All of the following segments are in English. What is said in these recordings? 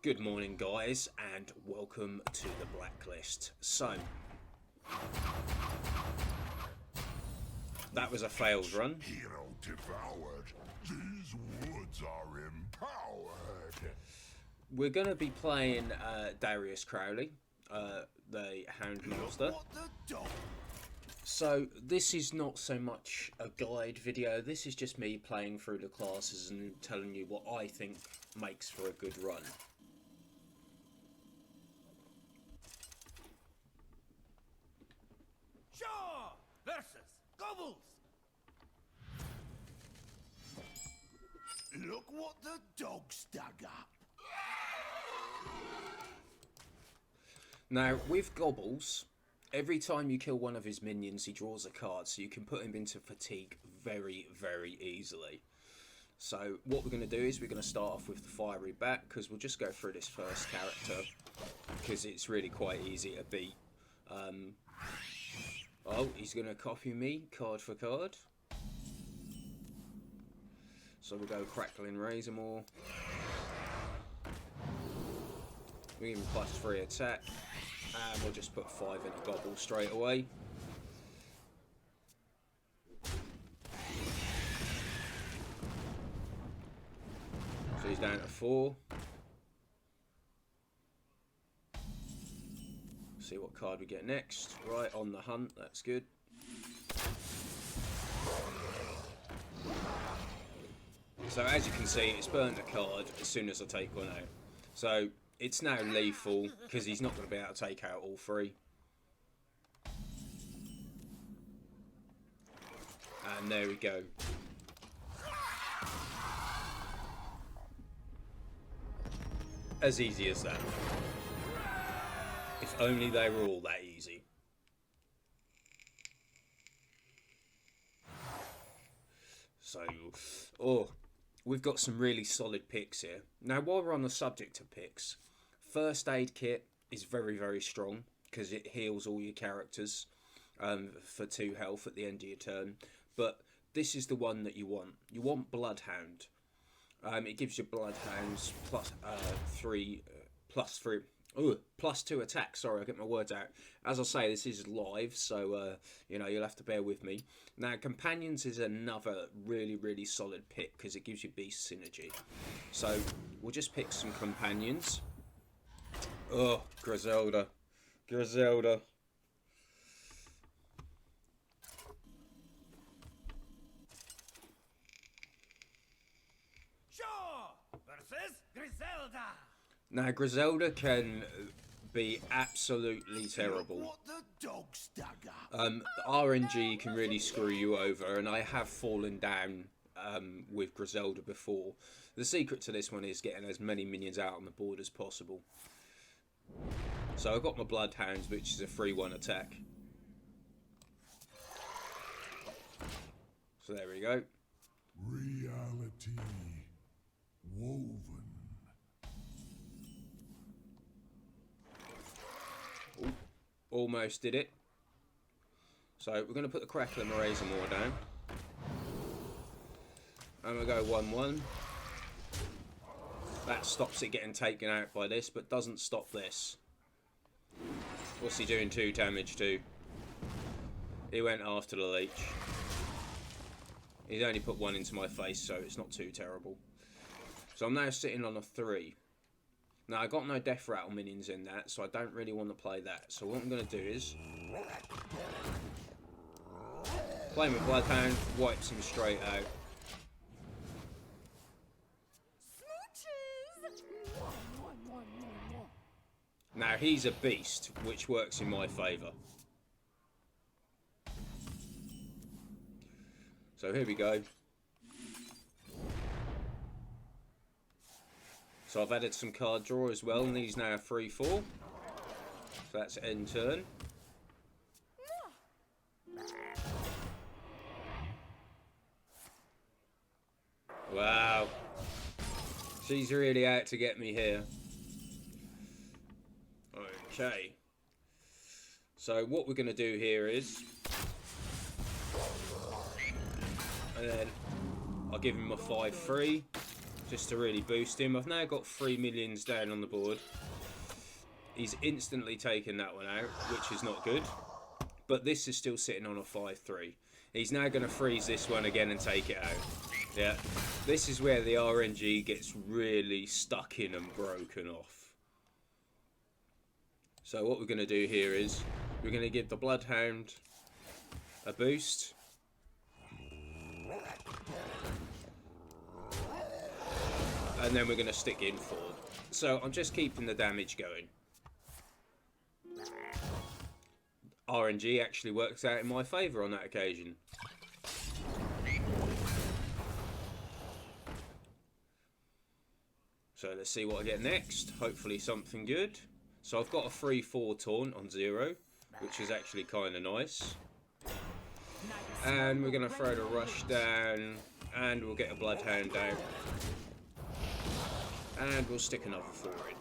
Good morning, guys, and welcome to the Blacklist. So, that was a failed run. Hero devoured. These woods are empowered. We're going to be playing Darius Crowley, the Houndmaster. So, this is not so much a guide video, this is just me playing through the classes and telling you what I think makes for a good run. Versus Gobbles. Look what the dogs dug up. Now, with Gobbles, every time you kill one of his minions, he draws a card, so you can put him into fatigue very, very easily. So, what we're going to do is we're going to start off with the fiery bat, because we'll just go through this first character, because it's really quite easy to beat. Oh, he's going to copy me, card for card. So we'll go Crackling Razormaw. We give him +3 attack. And we'll just put 5 in a Gobble straight away. So he's down to 4. See what card we get next. Right, on the hunt, that's good. So as you can see, it's burnt a card as soon as I take one out. So it's now lethal because he's not going to be able to take out all 3. And there we go. As easy as that. If only they were all that easy. So, we've got some really solid picks here. Now, while we're on the subject of picks, first aid kit is very, very strong because it heals all your characters for 2 health at the end of your turn. But this is the one that you want. You want Bloodhound. It gives you Bloodhounds +3. +2 attack. Sorry, I get my words out. As I say, this is live, so you know, you'll have to bear with me. Now, Campions is another really, really solid pick because it gives you beast synergy. So we'll just pick some Campions. Oh, Griselda. Griselda. Versus Griselda. Now, Griselda can be absolutely terrible. Look what the dogs dug up. RNG can really screw you over, and I have fallen down with Griselda before. The secret to this one is getting as many minions out on the board as possible. So I've got my Bloodhounds, which is a 3-1 attack. So there we go. Reality woven. Ooh, almost did it. So we're going to put the Crackling Razormaw down. And we'll go 1-1. That stops it getting taken out by this, but doesn't stop this. What's he doing 2 damage to? He went after the leech. He's only put 1 into my face, so it's not too terrible. So I'm now sitting on a 3. Now, I got no death rattle minions in that, so I don't really want to play that. So what I'm going to do is play with Bloodhound, wipes him straight out. Now, he's a beast, which works in my favour. So here we go. So I've added some card draw as well, and these now 3-4. So that's end turn. Wow. She's really out to get me here. Okay. So what we're going to do here is... And then I'll give him a 5-3. just to really boost him. I've now got 3 millions down on the board. He's instantly taken that one out, which is not good. But this is still sitting on a 5-3. He's now going to freeze this one again and take it out. Yeah, this is where the RNG gets really stuck in and broken off. So what we're going to do here is we're going to give the Bloodhound a boost. And then we're going to stick in forward. So I'm just keeping the damage going. RNG actually works out in my favour on that occasion. So let's see what I get next. Hopefully something good. So I've got a 3-4 taunt on 0, which is actually kind of nice. And we're going to throw the rush down, and we'll get a Bloodhound out. And we'll stick another 4 in.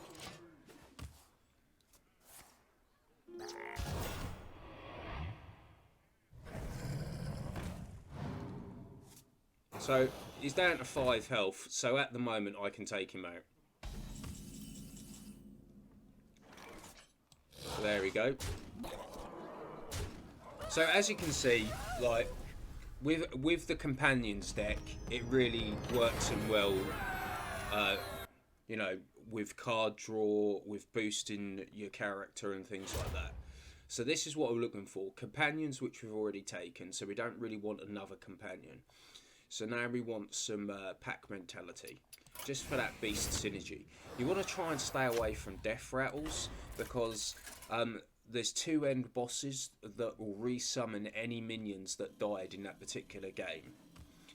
So he's down to 5 health, so at the moment I can take him out. So there we go. So as you can see, like with the Campions deck, it really works in well. You know, with card draw, with boosting your character and things like that. So this is what we're looking for. Campions, which we've already taken, so we don't really want another companion. So now we want some pack mentality, just for that beast synergy. You want to try and stay away from death rattles, because there's 2 end bosses that will resummon any minions that died in that particular game.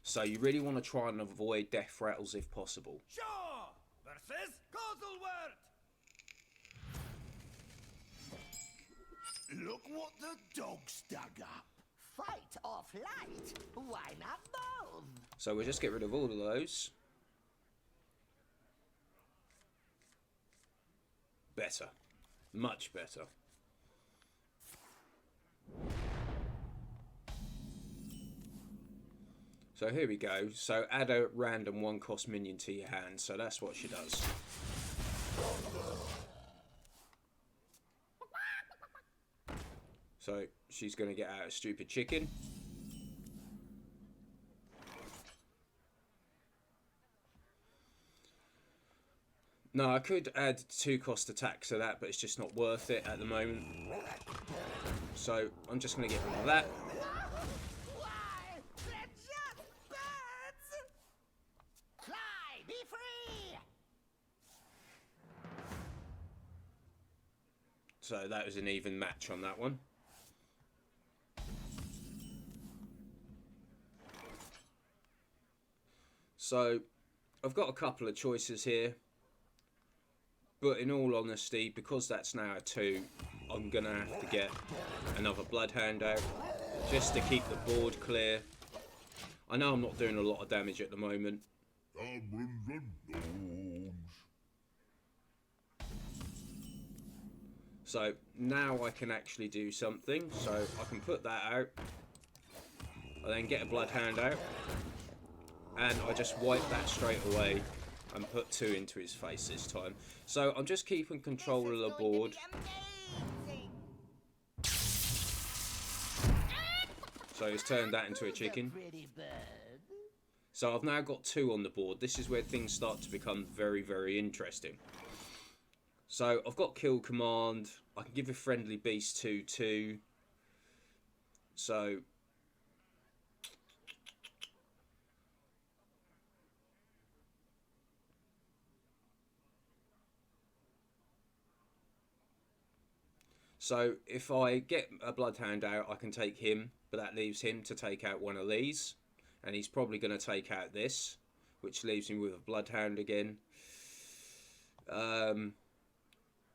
So you really want to try and avoid death rattles if possible. Shaw versus Gozelwort. Look what the dog's dug up. Fight or flight? Why not both? So we'll just get rid of all of those. Better. Much better. So here we go. So add a random 1-cost minion to your hand. So that's what she does. So she's going to get out a stupid chicken. No, I could add 2-cost attack to that, but it's just not worth it at the moment. So I'm just going to get rid of that. Why? They're just birds! Fly! Be free! So that was an even match on that one. So I've got a couple of choices here. But in all honesty, because that's now a 2, I'm going to have to get another Bloodhound out, just to keep the board clear. I know I'm not doing a lot of damage at the moment. So now I can actually do something. So I can put that out. I then get a Bloodhound out. And I just wipe that straight away. And put 2 into his face this time. So I'm just keeping control of the board. So he's turned that into a chicken. So I've now got 2 on the board. This is where things start to become very, very interesting. So I've got kill command. I can give a friendly beast 2/2. So if I get a Bloodhound out, I can take him, but that leaves him to take out one of these. And he's probably going to take out this, which leaves him with a Bloodhound again.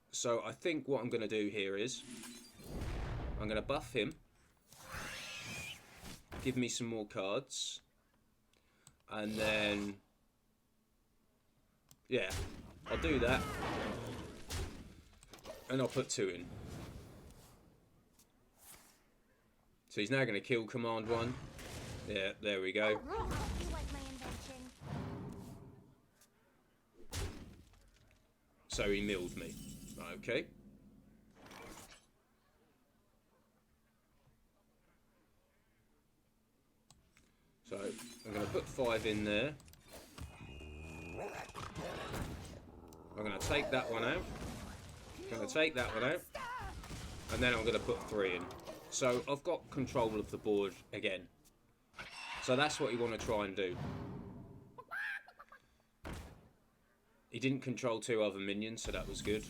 So I think what I'm going to do here is I'm going to buff him, give me some more cards, and then, yeah, I'll do that, and I'll put 2 in. So he's now going to kill command 1. Yeah, there we go. So he milled me. Okay. So I'm going to put 5 in there. I'm going to take that one out. I'm going to take that one out. And then I'm going to put 3 in. So I've got control of the board again. So that's what you want to try and do. He didn't control 2 other minions, so that was good.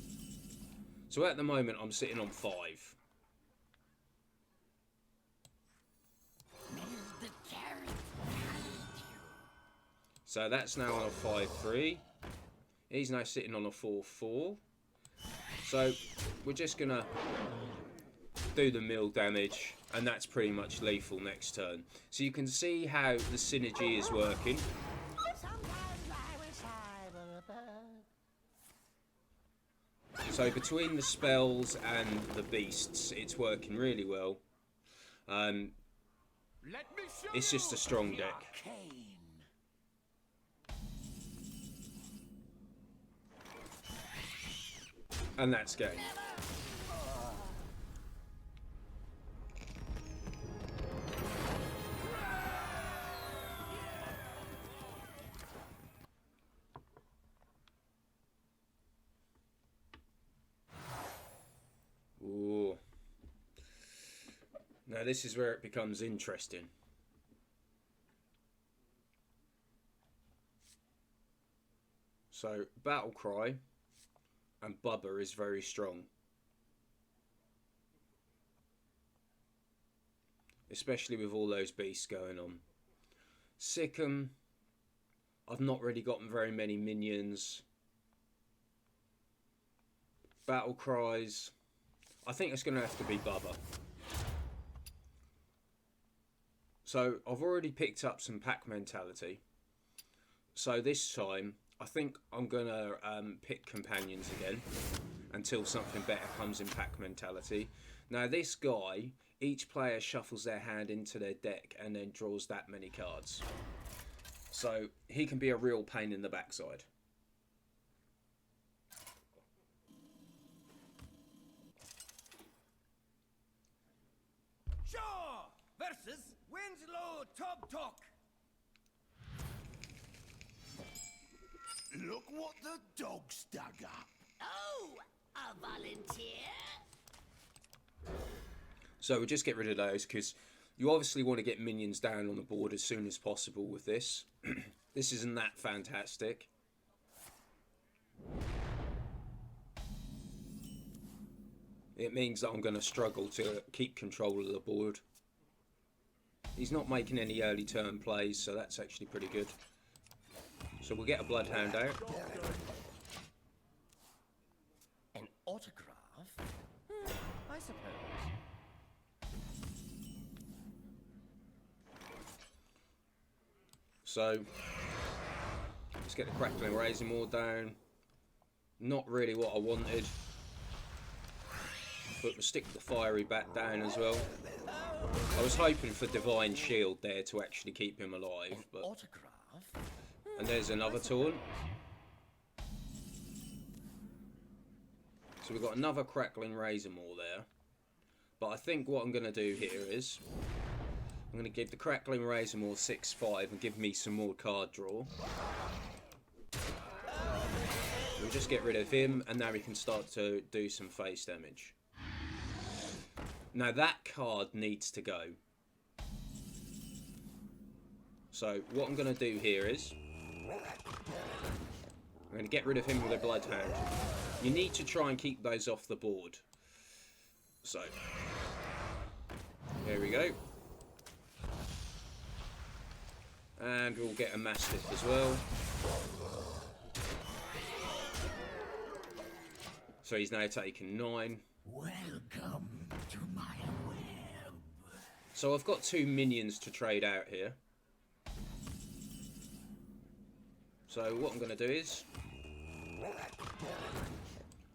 So at the moment I'm sitting on 5. So that's now on a 5-3. He's now sitting on a 4-4. So we're just going to do the mill damage, and that's pretty much lethal next turn. So you can see how the synergy is working. So between the spells and the beasts, it's working really well. It's just a strong deck. And that's game. Ooh. Now this is where it becomes interesting. So Battle Cry and Bubba is very strong. Especially with all those beasts going on. Sickem, I've not really gotten very many minions. Battle Cries, I think it's going to have to be Bubba. So I've already picked up some pack mentality. So this time I think I'm going to pick Campions again until something better comes in pack mentality. Now this guy, each player shuffles their hand into their deck and then draws that many cards. So he can be a real pain in the backside. Shaw versus Winslow Top Talk. Look what the dog's dug up. Oh, a volunteer? So we'll just get rid of those because you obviously want to get minions down on the board as soon as possible with this. This isn't that fantastic. It means that I'm going to struggle to keep control of the board. He's not making any early turn plays, so that's actually pretty good. So we'll get a Bloodhound out. An autograph? I suppose. So let's get the Crackling Razormaw down. Not really what I wanted. But we'll stick the Fiery Bat down as well. I was hoping for Divine Shield there to actually keep him alive. But... Autograph? And there's another taunt. So we've got another Crackling Razormaw there. But I think what I'm going to do here is... I'm going to give the Crackling Razormaw 6-5 and give me some more card draw. We'll just get rid of him and now we can start to do some face damage. Now that card needs to go. So what I'm going to do here is... I'm going to get rid of him with a Bloodhound. You need to try and keep those off the board. So, there we go. And we'll get a Mastiff as well. So he's now taken 9. Welcome to my web. So I've got 2 minions to trade out here. So what I'm going to do is...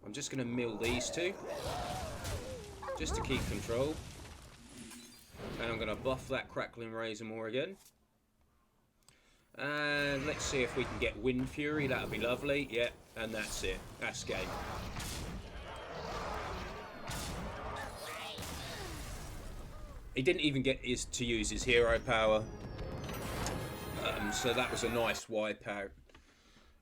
I'm just going to mill these 2. Just to keep control. And I'm going to buff that Crackling Razormaw again. And let's see if we can get Wind Fury. That would be lovely. Yeah, and that's it. That's game. He didn't even get to use his hero power. So that was a nice wipeout.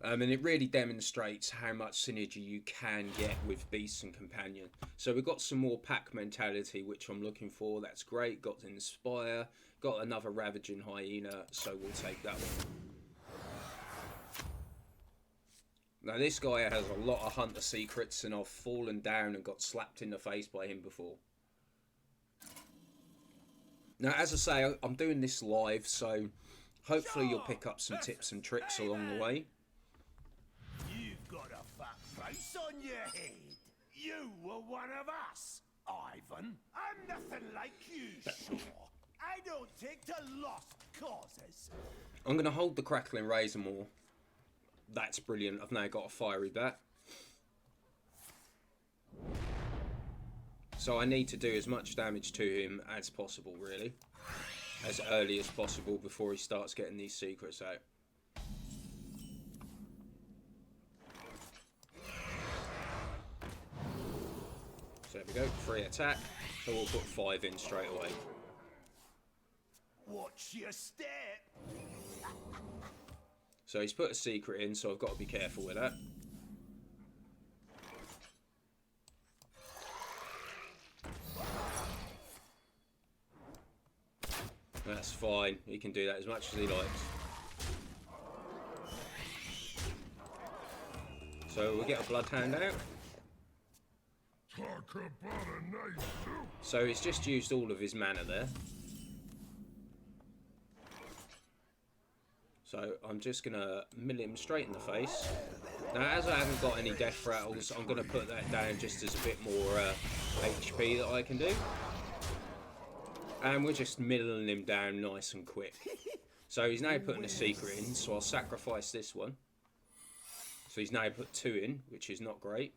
And it really demonstrates how much synergy you can get with Beast and Companion. So we've got some more pack mentality, which I'm looking for. That's great. Got Inspire. Got another Ravaging Hyena, so we'll take that one. Now this guy has a lot of Hunter secrets, and I've fallen down and got slapped in the face by him before. Now, as I say, I'm doing this live, so hopefully you'll pick up some tips and tricks along the way. You've got a fat face on your head. You were one of us, Ivan. I'm nothing like you, sure. I don't take to lost causes. I'm going to hold the Crackling Razor more. That's brilliant. I've now got a fiery bat. So I need to do as much damage to him as possible, really. As early as possible before he starts getting these secrets out. So there we go, 3 attack. So we'll put 5 in straight away. Watch your step. So he's put a secret in, so I've got to be careful with that. That's fine. He can do that as much as he likes. So we'll get a Bloodhound out. Talk about a nice suit. So he's just used all of his mana there. So I'm just going to mill him straight in the face. Now, as I haven't got any death rattles, I'm going to put that down just as a bit more HP that I can do. And we're just milling him down nice and quick. So he's now putting a secret in, so I'll sacrifice this one. So he's now put 2 in, which is not great.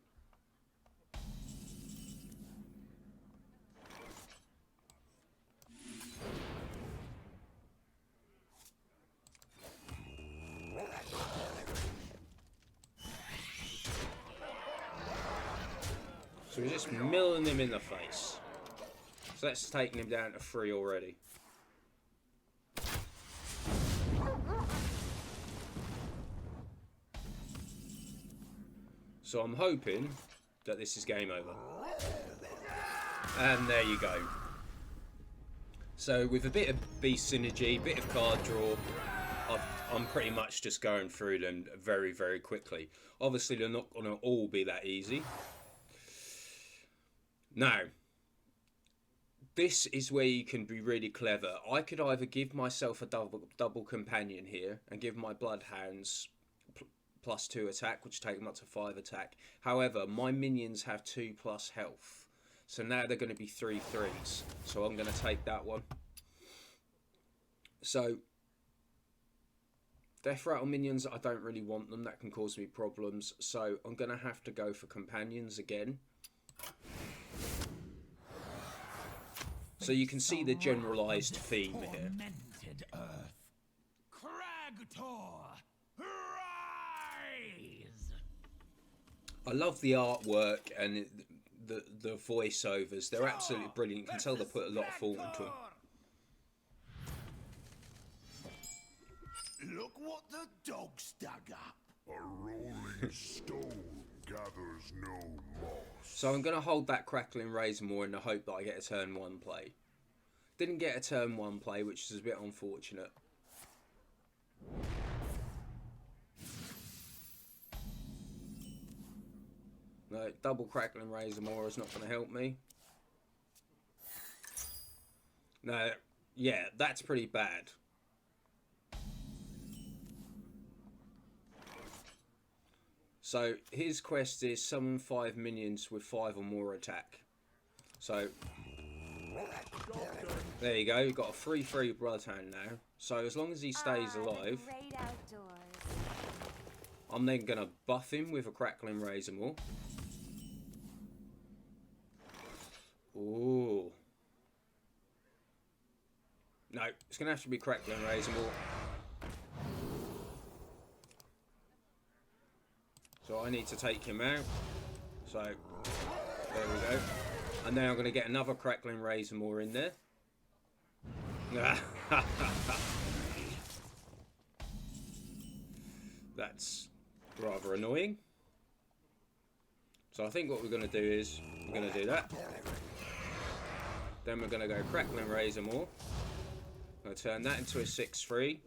So we're just milling him in the face. So that's taking him down to 3 already. So I'm hoping that this is game over. And there you go. So with a bit of beast synergy, bit of card draw, I'm pretty much just going through them very, very quickly. Obviously they're not going to all be that easy. Now, this is where you can be really clever. I could either give myself a double companion here and give my Bloodhounds +2 attack, which take them up to 5 attack. However, my minions have 2+ health. So now they're going to be 3 3s. So I'm going to take that one. So, Death Rattle minions, I don't really want them. That can cause me problems. So I'm going to have to go for companions again. So you can see the generalised theme here. I love the artwork and the voiceovers. They're absolutely brilliant. You can tell they put a lot of thought into them. Look what the dog's dug up. A rolling stone gathers no moss. So I'm going to hold that Crackling Razor more in the hope that I get a turn 1 play. Didn't get a turn 1 play, which is a bit unfortunate. No, double Crackling Razor more is not going to help me. No, yeah, that's pretty bad. So his quest is summon 5 minions with 5 or more attack. So there you go, you've got a 3/3 Bloodhound now. So as long as he stays alive, I'm then going to buff him with a Crackling Razor more. Ooh. No, it's going to have to be Crackling Razor more. So I need to take him out. So there we go. And then I'm going to get another crackling razor more in there. That's rather annoying. So I think what we're going to do is we're going to do that. Then we're going to go crackling razor more. I'm going to turn that into a 6-3.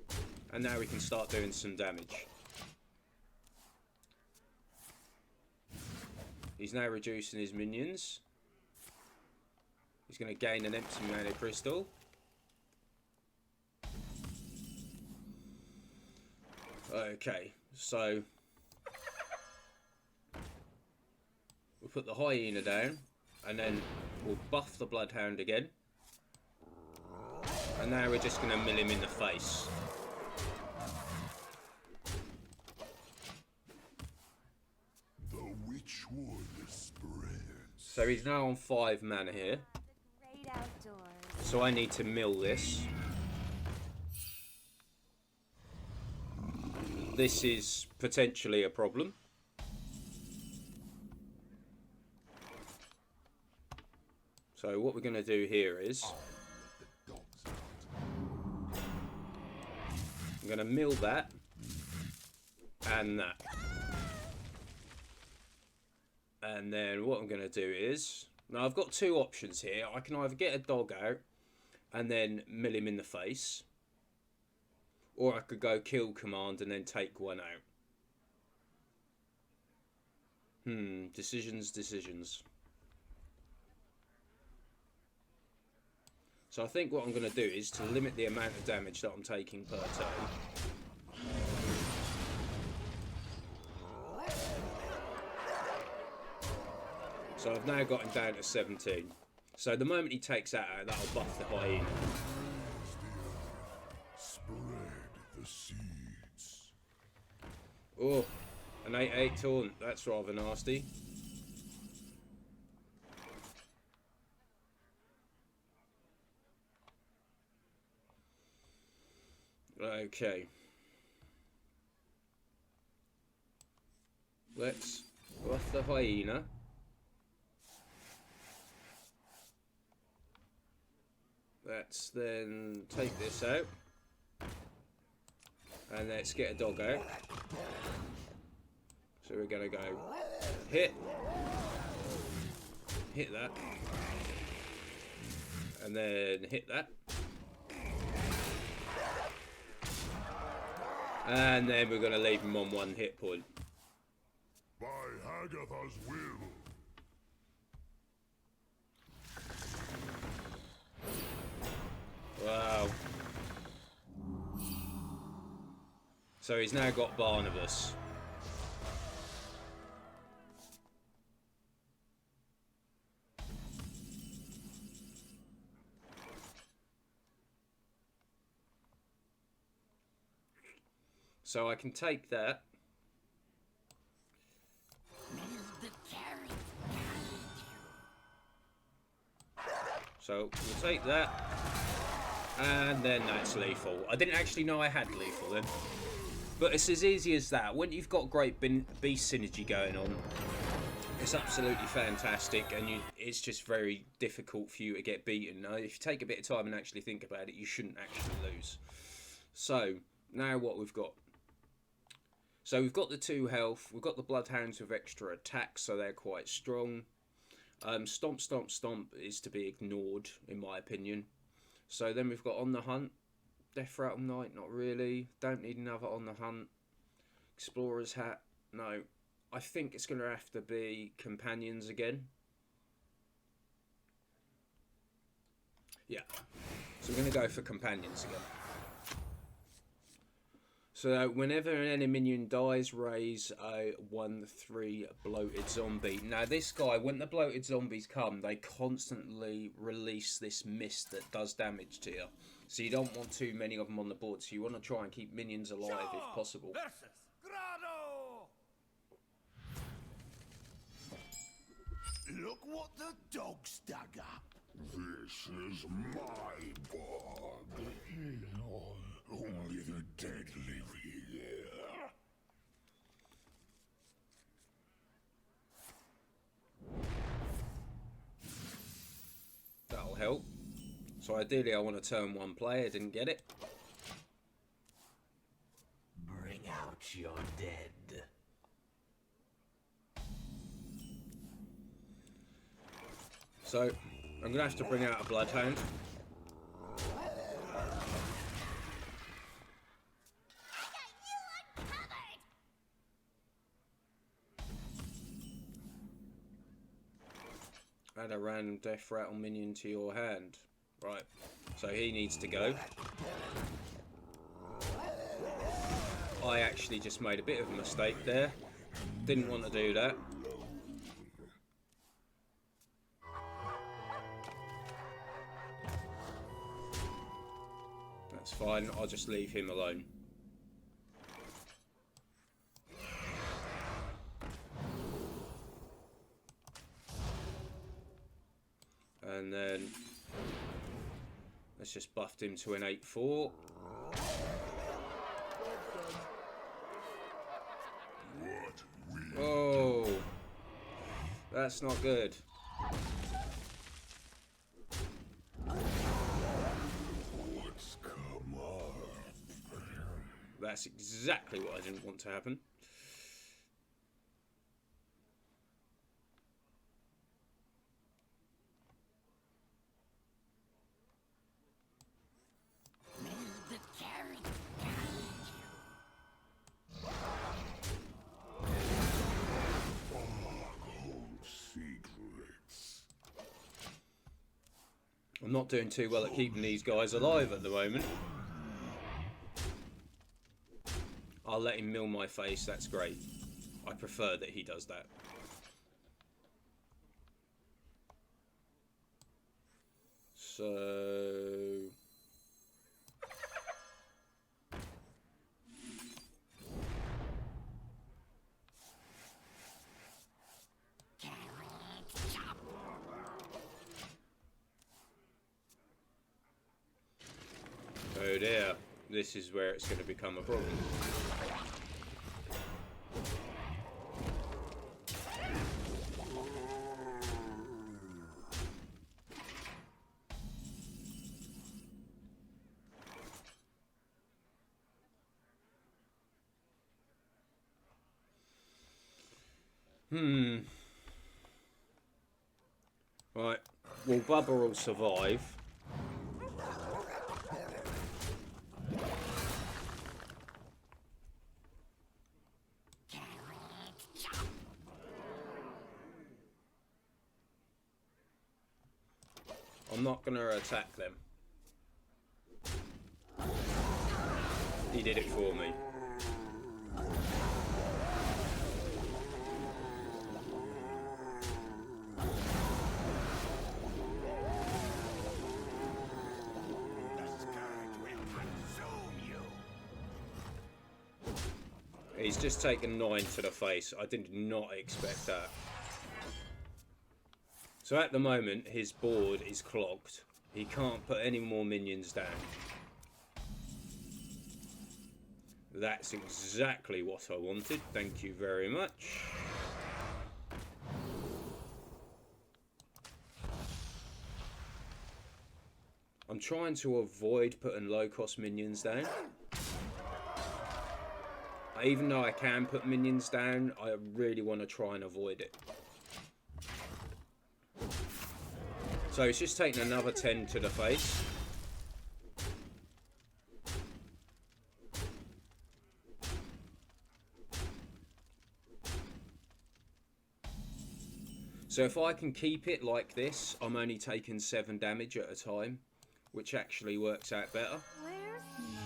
And now we can start doing some damage. He's now reducing his minions. He's going to gain an empty mana crystal. Okay, so we'll put the hyena down, and then we'll buff the bloodhound again. And now we're just going to mill him in the face. The Witchwood spreads. So he's now on 5 mana here. Great outdoors. So I need to mill this. This is potentially a problem. So what we're going to do here is I'm going to mill that and that. And then what I'm going to do is, now I've got 2 options here. I can either get a dog out and then mill him in the face, or I could go kill command and then take one out. Decisions. So I think what I'm going to do is to limit the amount of damage that I'm taking per turn. So I've now got him down to 17. So the moment he takes that out, that'll buff the hyena. The seeds. Oh, an 8/8 taunt. That's rather nasty. Okay. Let's buff the hyena. Let's then take this out. And let's get a dog out. So we're going to go hit that, and then hit that. And then we're going to leave him on 1 hit point. By Hagatha's will. Wow. So he's now got Barnabas. So I can take that. So we'll take that. And then that's lethal. I didn't actually know I had lethal then. But it's as easy as that. When you've got great beast synergy going on, it's absolutely fantastic, and it's just very difficult for you to get beaten. Now, if you take a bit of time and actually think about it, you shouldn't actually lose. So, now what we've got. So we've got the 2 health, we've got the Bloodhounds with extra attack, so they're quite strong. Stomp, Stomp, Stomp is to be ignored, in my opinion. So then we've got On the Hunt. Death Rattle Knight, not really. Don't need another On the Hunt. Explorer's Hat, no. I think it's going to have to be Campions again. Yeah. So we're going to go for Campions again. So whenever an enemy minion dies, raise a 1/3 bloated zombie. Now this guy, when the bloated zombies come, they constantly release this mist that does damage to you. So you don't want too many of them on the board, so you want to try and keep minions alive if possible. Versus Grado! Look what the dog's dug up. This is my bog. Only the dead live here. So ideally I want to turn one player, didn't get it. Bring out your dead. So I'm going to have to bring out a bloodhound. Add a random death rattle minion to your hand. Right, so he needs to go. I actually just made a bit of a mistake there. Didn't want to do that. That's fine, I'll just leave him alone. And then let's just buff him to an 8/4. Oh, that's not good. That's exactly what I didn't want to happen. I'm not doing too well at keeping these guys alive at the moment. I'll let him mill my face, that's great. I prefer that he does that. So... oh dear, this is where it's going to become a problem. Right, well Bubba will survive. I'm not going to attack them. He did it for me. He's just taken 9 to the face. I did not expect that. So at the moment, his board is clogged. He can't put any more minions down. That's exactly what I wanted. Thank you very much. I'm trying to avoid putting low-cost minions down. Even though I can put minions down, I really want to try and avoid it. So it's just taking another 10 to the face. So if I can keep it like this, I'm only taking 7 damage at a time, which actually works out better. Where's my...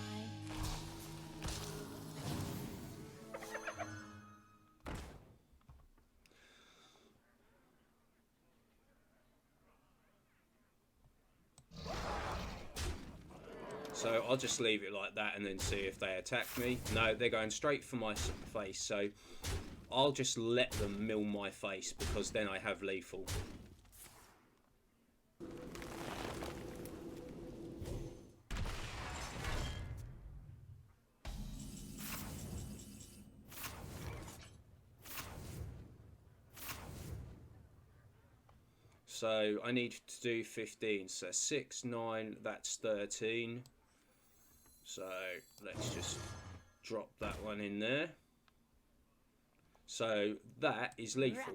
So I'll just leave it like that and then see if they attack me. No, they're going straight for my face, so I'll just let them mill my face because then I have lethal. So I need to do 15. So 6, 9, that's 13. So let's just drop that one in there. So that is lethal.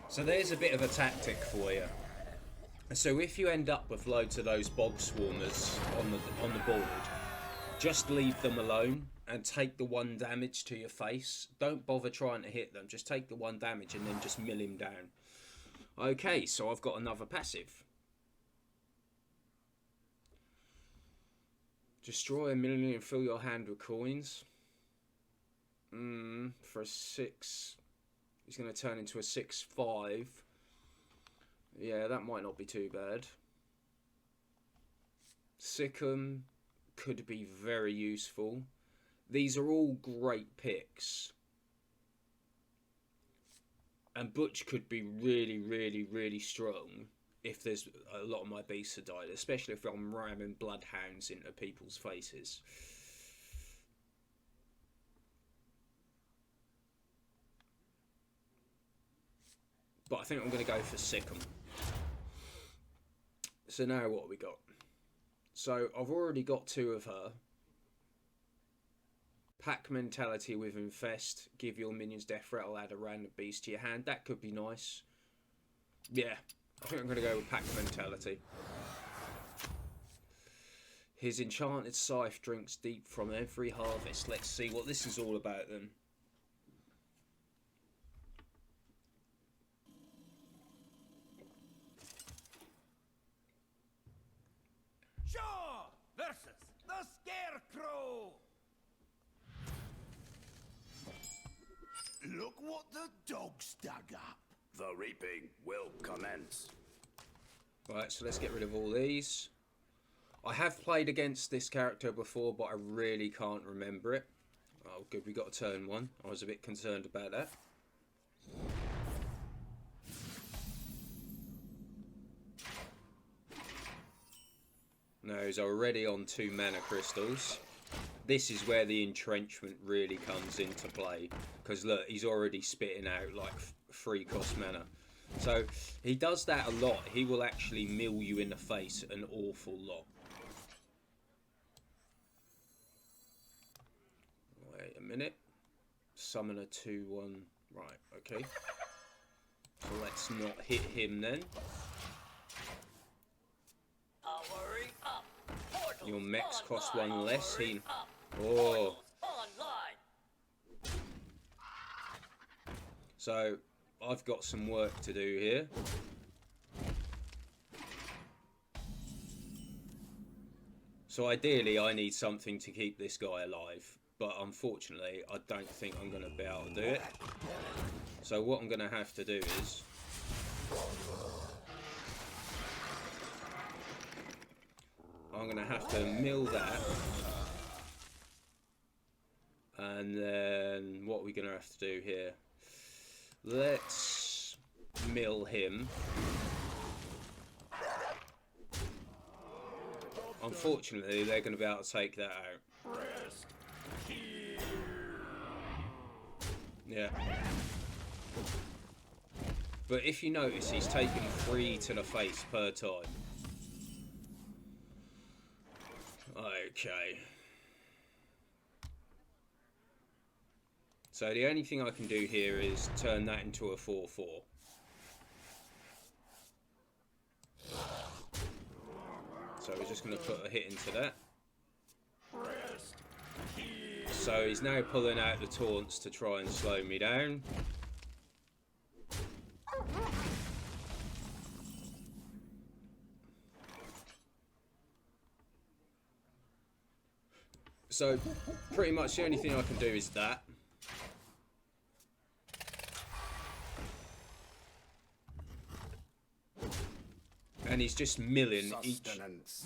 So there's a bit of a tactic for you. So if you end up with loads of those bog swarmers on the board, just leave them alone and take the 1 damage to your face. Don't bother trying to hit them. Just take the 1 damage and then just mill him down. Okay, so I've got another passive. Destroy a minion and fill your hand with coins. For a 6, he's going to turn into a 6/5. Yeah, that might not be too bad. Sickem could be very useful. These are all great picks. And Butch could be really, really, really strong if there's a lot of my beasts have died, especially if I'm ramming bloodhounds into people's faces. But I think I'm going to go for Sickem. So now what have we got? So I've already got 2 of her. Pack mentality with infest. Give your minions death rattle, add a random beast to your hand. That could be nice. Yeah, I think I'm going to go with pack mentality. His enchanted scythe drinks deep from every harvest. Let's see what this is all about then. Shaw versus the Scarecrow. Look what the dogs dug up. The reaping will commence. Right, so let's get rid of all these. I have played against this character before, but I really can't remember it. Oh, good, we got a turn 1. I was a bit concerned about that. Now, he's already on 2 mana crystals. This is where the entrenchment really comes into play. Because look, he's already spitting out like 3 cost mana. So, he does that a lot. He will actually mill you in the face an awful lot. Wait a minute. Summon a 2/1. Right, okay. So let's not hit him then. Your mechs cost 1 less. Oh. So, I've got some work to do here. So ideally, I need something to keep this guy alive. But unfortunately, I don't think I'm going to be able to do it. So what I'm going to have to do is... I'm going to have to mill that. And then what are we going to have to do here? Let's mill him. Unfortunately, they're going to be able to take that out. Yeah. But if you notice, he's taken 3 to the face per time. Okay. So the only thing I can do here is turn that into a 4/4. So we're just going to put a hit into that. So he's now pulling out the taunts to try and slow me down. So pretty much the only thing I can do is that. And he's just milling each. Everyone's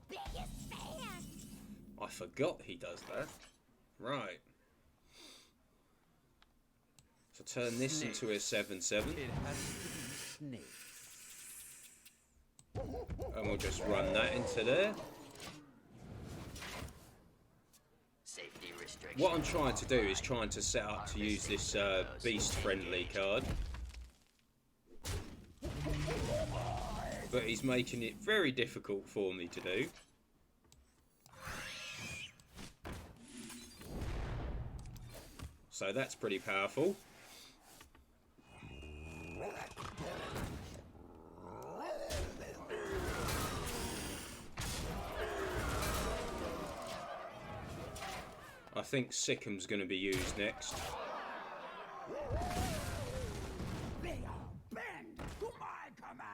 biggest fan. I forgot he does that. Right. So turn this into a 7/7. And we'll just run that into there. Safety restricted. what I'm trying to do is trying to set up to use this beast-friendly card. But he's making it very difficult for me to do. So that's pretty powerful. I think Sickem's going to be used next. They are bend to my command.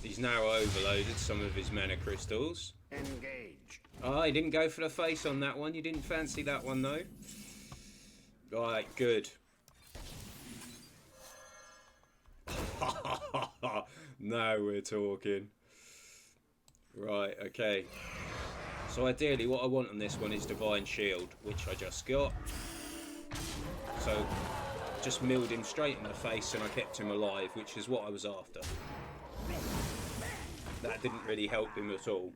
He's now overloaded some of his mana crystals. Engage. Oh, he didn't go for the face on that one. You didn't fancy that one, though. Right, good. Now we're talking. Right, okay. So ideally what I want on this one is Divine Shield, which I just got. So just milled him straight in the face and I kept him alive, which is what I was after. That didn't really help him at all.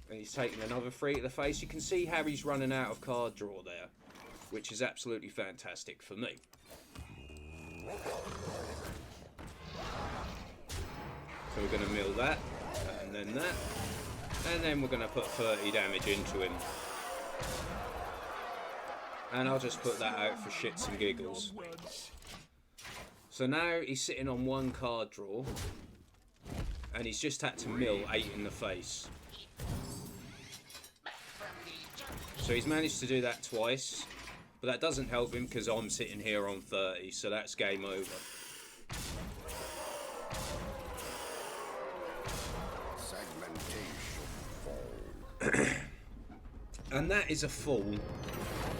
And he's taking another 3 to the face. You can see how he's running out of card draw there, which is absolutely fantastic for me. So we're going to mill that, and then that, and then we're going to put 30 damage into him. And I'll just put that out for shits and giggles. So now he's sitting on 1 card draw, and he's just had to mill 8 in the face. So he's managed to do that twice, but that doesn't help him because I'm sitting here on 30, so that's game over. And that is a full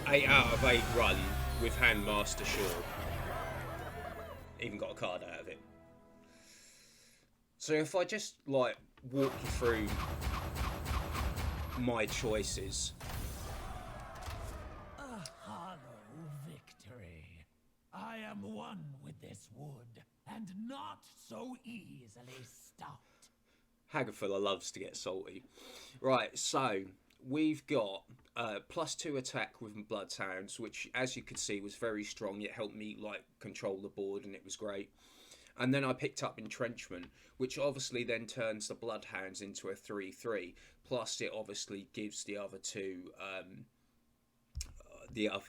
8 out of 8 run with Houndmaster Shaw. Even got a card out of it. So if I just like walk you through my choices. A hollow victory. I am one with this wood, and not so easily stopped. Haggerfella loves to get salty. Right, so we've got +2 attack with Bloodhounds, which as you could see was very strong. It helped me like control the board and it was great. And then I picked up Entrenchment, which obviously then turns the Bloodhounds into a 3/3. Plus it obviously gives the other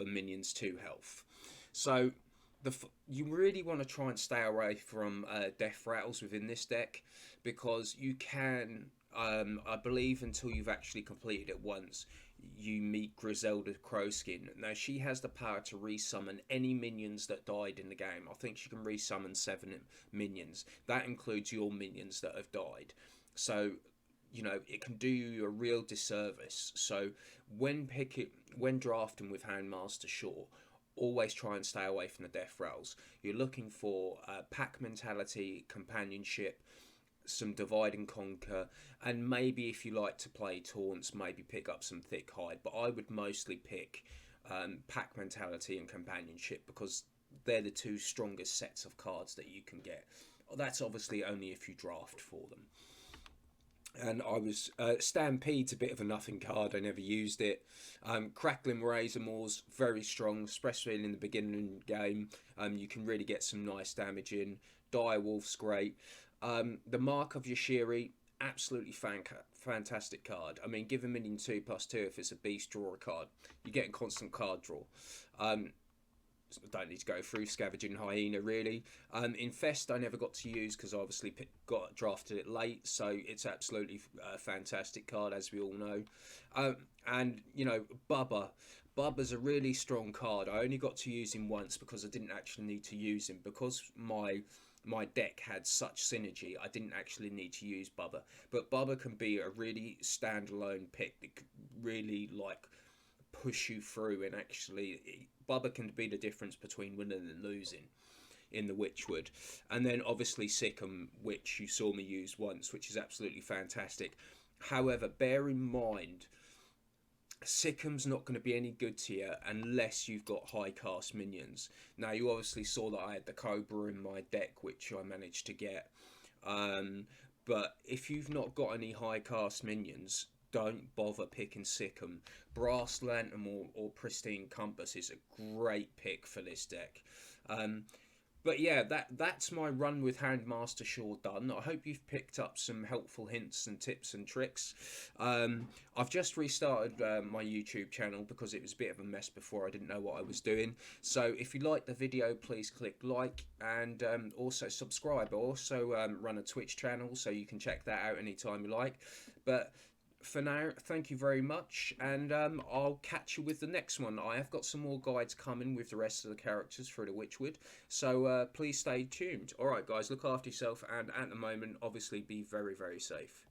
minions 2 health. So you really want to try and stay away from death rattles within this deck, because you can, I believe until you've actually completed it once, you meet Griselda Crowskin. Now she has the power to resummon any minions that died in the game. I think she can resummon 7 minions. That includes your minions that have died. So, you know, it can do you a real disservice. So when drafting with Houndmaster Shaw, always try and stay away from the death rattles. You're looking for pack mentality, companionship, some divide and conquer, and maybe if you like to play taunts, maybe pick up some thick hide. But I would mostly pick pack mentality and companionship, because they're the 2 strongest sets of cards that you can get. That's obviously only if you draft for them. And I was Stampede's a bit of a nothing card. I never used it. Crackling Razormaws, very strong, especially in the beginning game. You can really get some nice damage in. Direwolf's great. The Mark of Yashiri, absolutely fantastic card. I mean, give a minion 2/2 if it's a beast, draw a card. You get a constant card draw. Don't need to go through Scavenging Hyena really. Infest I never got to use because I obviously got drafted it late, so it's absolutely a fantastic card, as we all know. And you know, Bubba's a really strong card. I only got to use him once because I didn't actually need to use him, because my deck had such synergy. I didn't actually need to use Bubba, but Bubba can be a really standalone pick that could really like push you through, and actually Bubba can be the difference between winning and losing in the Witchwood. And then obviously Sickem, which you saw me use once, which is absolutely fantastic. However, bear in mind, Sickem's not going to be any good to you unless you've got high cast minions. Now you obviously saw that I had the Cobra in my deck, which I managed to get. But if you've not got any high cast minions, don't bother picking Sickem. Brass Lantern or Pristine Compass is a great pick for this deck. But yeah, that's my run with Houndmaster Shaw done. I hope you've picked up some helpful hints and tips and tricks. I've just restarted my YouTube channel because it was a bit of a mess before. I didn't know what I was doing. So if you like the video, please click like and also subscribe. I also run a Twitch channel, so you can check that out anytime you like. But for now, thank you very much, and I'll catch you with the next one. I have got some more guides coming with the rest of the characters for the Witchwood, so please stay tuned. Alright guys, look after yourself, and at the moment, obviously be very, very safe.